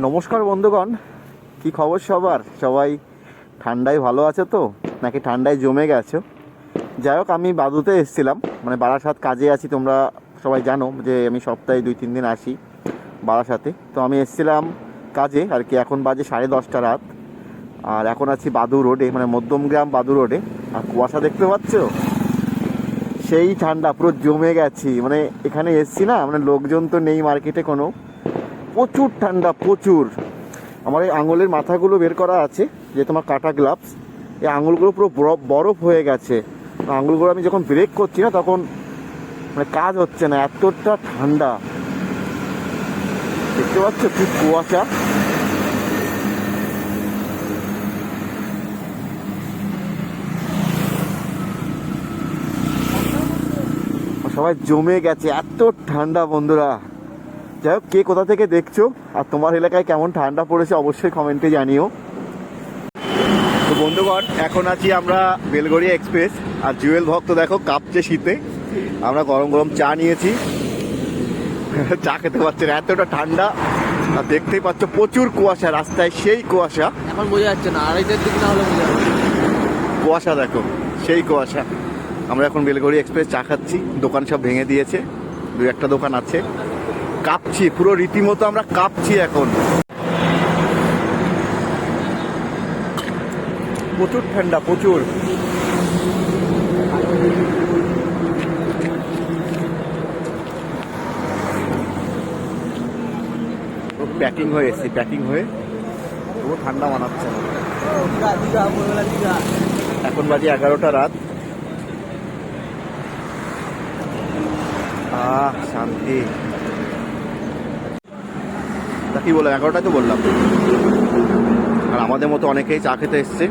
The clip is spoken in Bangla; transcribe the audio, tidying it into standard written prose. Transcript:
নমস্কার বন্ধুগণ, কি খবর সবার? সবাই ঠান্ডায় ভালো আছে তো, নাকি ঠান্ডায় জমে গেছো? যাই হোক, আমি বাদুতে এসেছিলাম, মানে বারাসাত কাজে আছি। তোমরা সবাই জানো যে আমি সপ্তাহে 2-3 দিন আসি বারাসাতে। তো আমি এসেছিলাম কাজে আর কি। এখন বাজে 10:30 রাত, আর এখন আছি বাদু রোডে, মানে মধ্যমগ্রাম বাদু রোডে। আর কুয়াশা দেখতে পাচ্ছ, সেই ঠান্ডা, পুরো জমে গেছি। মানে এখানে এসছি না, মানে লোকজন তো নেই মার্কেটে কোনো, প্রচুর ঠান্ডা প্রচুর। আমার এই আঙুলের মাথাগুলো বের করা আছে, যে তোমার কাটা গ্লাভস, এই আঙুলগুলো পুরো বরফ হয়ে গেছে। আঙুলগুলো আমি যখন ব্রেক করছি না, তখন মানে কাজ হচ্ছে না, এতটা ঠান্ডা। দেখতে পাচ্ছ কি কুয়াশা। সবাই জমে গেছে, এত ঠান্ডা বন্ধুরা। যাই হোক, কে কোথা থেকে দেখছো আর তোমার এলাকায় কেমন ঠান্ডা পড়েছে অবশ্যই কমেন্টে জানিও। তো বন্ধুগণ, এখন আছি আমরা বেলগড়িয়া এক্সপ্রেস, আর জুয়েল ভক্ত দেখো কাঁপছে শীতে। আমরা গরম গরম চা নিয়েছি, চা খেতে পারছি না, এতটা ঠান্ডা। আর দেখতেই পাচ্ছ প্রচুর কুয়াশা, রাস্তায় সেই কুয়াশা। এখন বোঝা যাচ্ছে না, 2:30-এর দিক না হলে বোঝা যাচ্ছে। কুয়াশা দেখো, সেই কুয়াশা। আমরা এখন বেলগড়িয়া এক্সপ্রেস চা খাচ্ছি, দোকান সব ভেঙে দিয়েছে, 2-1টা দোকান আছে। কাঁপছি পুরো রীতিমতো, আমরা কাঁপছি এখন। প্রচুর ঠান্ডা, প্রচুর। প্যাকিং হয়ে এসেছি, প্যাকিং হয়ে পুরো ঠান্ডা মানাচ্ছে না। এখন বাজে 11টা রাত। শান্তি। তা কি বললাম, 11টায় তো বললাম। আর আমাদের মতো অনেকেই চা খেতে এসছে।